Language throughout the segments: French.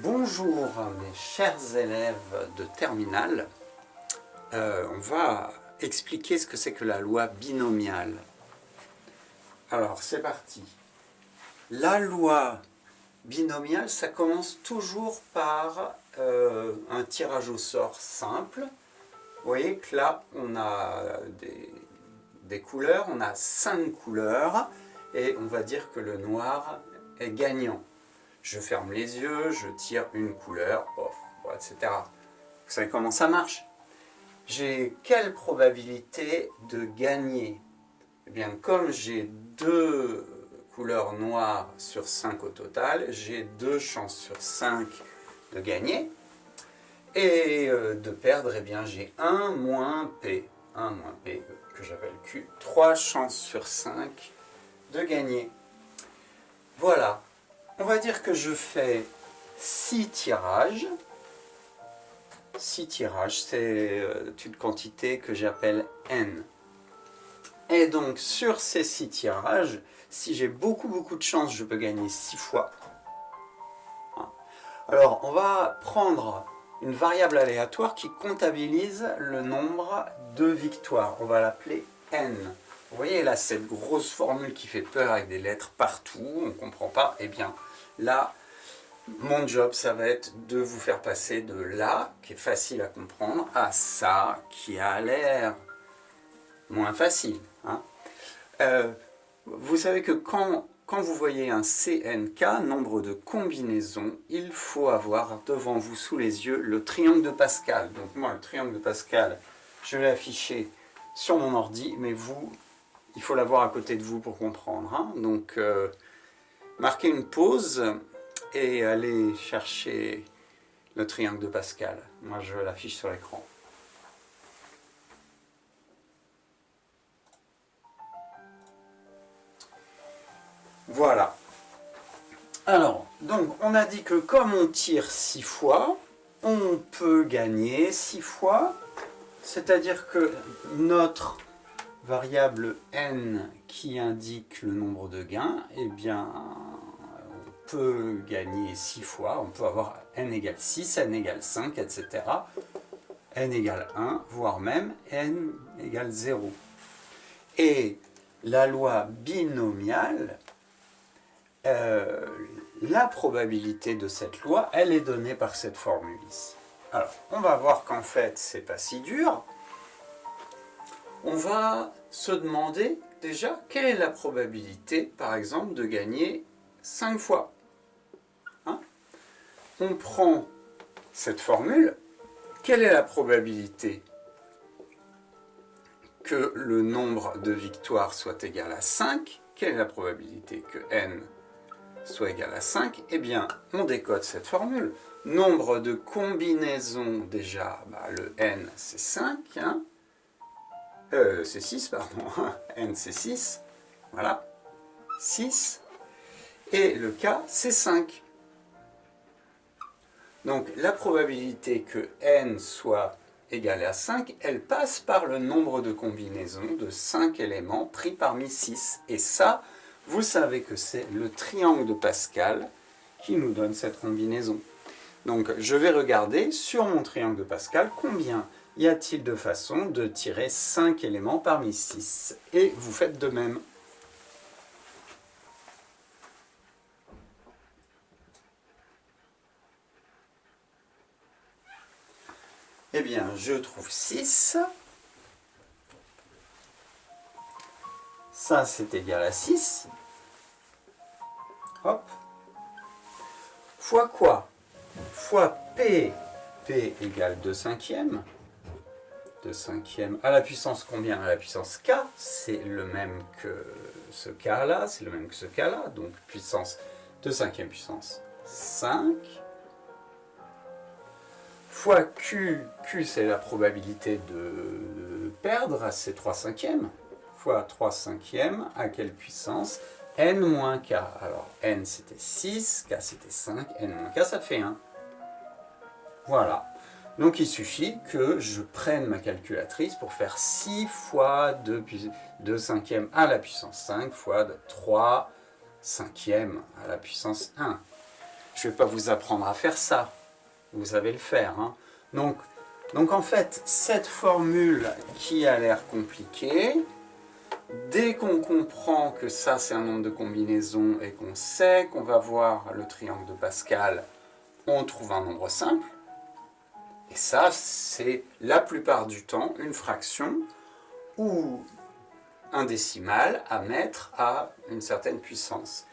Bonjour mes chers élèves de terminale, on va expliquer ce que c'est que la loi binomiale. Alors c'est parti. La loi binomiale, ça commence toujours par un tirage au sort simple. Vous voyez que là on a des couleurs, on a 5 couleurs et on va dire que le noir est gagnant. Je ferme les yeux, je tire une couleur, off, etc. Vous savez comment ça marche? J'ai quelle probabilité de gagner? Eh bien, comme j'ai 2 couleurs noires sur 5 au total, j'ai 2 chances sur 5 de gagner. Et de perdre, eh bien, j'ai 1 moins P, 1 moins P, que j'appelle Q, 3 chances sur 5 de gagner. Voilà. On va dire que je fais 6 tirages. 6 tirages, c'est une quantité que j'appelle N. Et donc, sur ces 6 tirages, si j'ai beaucoup de chance, je peux gagner 6 fois. Alors, on va prendre une variable aléatoire qui comptabilise le nombre de victoires. On va l'appeler N. Vous voyez là, cette grosse formule qui fait peur avec des lettres partout, on ne comprend pas. Eh bien, là, mon job, ça va être de vous faire passer de là, qui est facile à comprendre, à ça, qui a l'air moins facile. Hein. Vous savez que quand vous voyez un CNK, nombre de combinaisons, il faut avoir devant vous, sous les yeux, le triangle de Pascal. Donc moi, le triangle de Pascal, je l'ai affiché sur mon ordi, mais vous, il faut l'avoir à côté de vous pour comprendre. Hein. Donc, marquez une pause et allez chercher le triangle de Pascal. Moi, je l'affiche sur l'écran. Voilà. Alors, donc, on a dit que comme on tire 6 fois, on peut gagner 6 fois. C'est-à-dire que notre variable n qui indique le nombre de gains, eh bien, on peut gagner 6 fois. On peut avoir n égale 6, n égale 5, etc. n égale 1, voire même n égale 0. Et la loi binomiale, la probabilité de cette loi, elle est donnée par cette formule ici. Alors, on va voir qu'en fait, c'est pas si dur. On va se demander déjà quelle est la probabilité, par exemple, de gagner 5 fois. Hein? On prend cette formule. Quelle est la probabilité que le nombre de victoires soit égal à 5? Quelle est la probabilité que n soit égal à 5? Eh bien, on décode cette formule. Nombre de combinaisons, déjà, le n c'est 5, hein. C'est 6, pardon, n c'est 6, voilà, 6, et le k c'est 5. Donc la probabilité que n soit égale à 5, elle passe par le nombre de combinaisons de 5 éléments pris parmi 6. Et ça, vous savez que c'est le triangle de Pascal qui nous donne cette combinaison. Donc je vais regarder sur mon triangle de Pascal combien y a-t-il de façons de tirer 5 éléments parmi 6. Et vous faites de même. Eh bien, je trouve 6. Ça, c'est égal à 6. Hop. Fois quoi? Fois P. P égale 2 cinquièmes. 2 cinquièmes à la puissance combien? À la puissance K. C'est le même que ce K-là. C'est le même que ce K-là. Donc, puissance 2 cinquièmes puissance 5. Fois Q. Q, c'est la probabilité de perdre. C'est 3 cinquièmes. Fois 3 cinquièmes, à quelle puissance? N moins K. Alors, N c'était 6, K c'était 5, N moins K ça fait 1. Voilà. Donc il suffit que je prenne ma calculatrice pour faire 6 fois 2 cinquièmes à la puissance 5 fois 3 cinquièmes à la puissance 1. Je ne vais pas vous apprendre à faire ça. Vous savez le faire. Hein. Donc en fait, cette formule qui a l'air compliquée, dès qu'on comprend que ça c'est un nombre de combinaisons et qu'on sait qu'on va voir le triangle de Pascal, on trouve un nombre simple. Et ça, c'est la plupart du temps une fraction ou un décimal à mettre à une certaine puissance.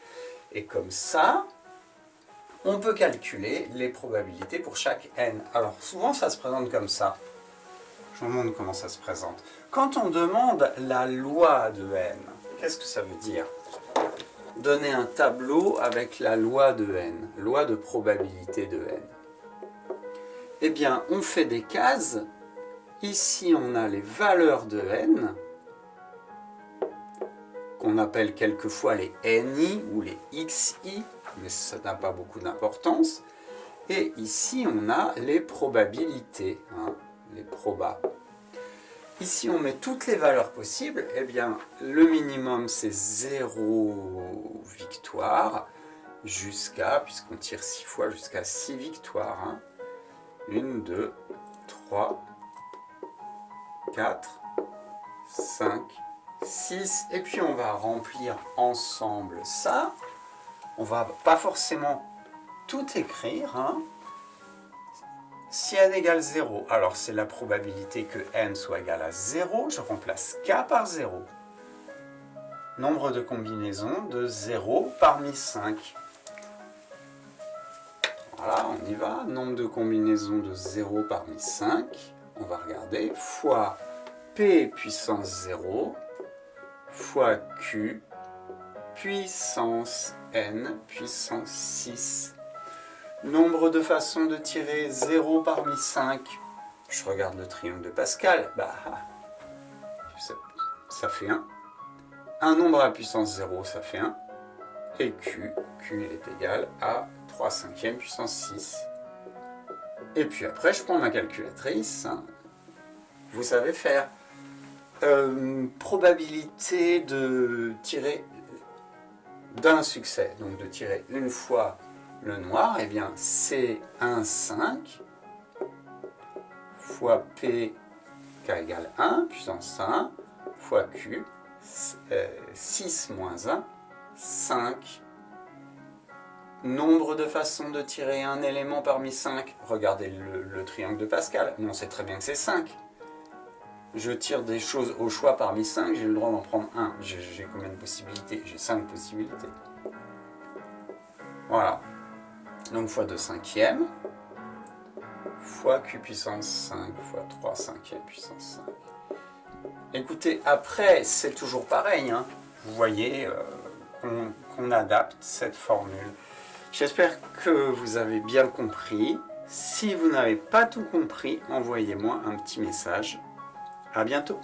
Et comme ça, on peut calculer les probabilités pour chaque n. Alors souvent ça se présente comme ça. Je vous montre comment ça se présente. Quand on demande la loi de n, qu'est-ce que ça veut dire? Donner un tableau avec la loi de n, loi de probabilité de n. Eh bien, on fait des cases. Ici, on a les valeurs de n, qu'on appelle quelquefois les ni ou les xi, mais ça n'a pas beaucoup d'importance. Et ici, on a les probabilités, hein, les probas. Ici, on met toutes les valeurs possibles. Eh bien, le minimum, c'est 0 victoires, jusqu'à, puisqu'on tire 6 fois, jusqu'à 6 victoires. Hein. 1, 2, 3, 4, 5, 6. Et puis, on va remplir ensemble ça. On va pas forcément tout écrire. Hein. Si n égale 0, alors c'est la probabilité que n soit égal à 0. Je remplace k par 0. Nombre de combinaisons de 0 parmi 5. Voilà, on y va. Nombre de combinaisons de 0 parmi 5. On va regarder. Fois p puissance 0 fois q puissance n puissance 6. Nombre de façons de tirer 0 parmi 5. Je regarde le triangle de Pascal. Bah, ça fait 1. Un nombre à la puissance 0, ça fait 1. Et q est égal à 3 cinquièmes puissance 6. Et puis après, je prends ma calculatrice. Vous savez faire. Probabilité de tirer d'un succès. Donc de tirer une fois le noir, eh bien c'est 1, 5 fois P k égale 1, puissance 1, fois Q, 6 moins 1, 5. Nombre de façons de tirer un élément parmi 5. Regardez le triangle de Pascal. Mais on sait très bien que c'est 5. Je tire des choses au choix parmi 5, j'ai le droit d'en prendre 1. J'ai combien de possibilités? J'ai 5 possibilités. Voilà. Donc fois 2 cinquièmes, fois q puissance 5, fois 3 cinquièmes puissance 5. Écoutez, après, c'est toujours pareil. Hein. Vous voyez qu'on adapte cette formule. J'espère que vous avez bien compris. Si vous n'avez pas tout compris, envoyez-moi un petit message. À bientôt.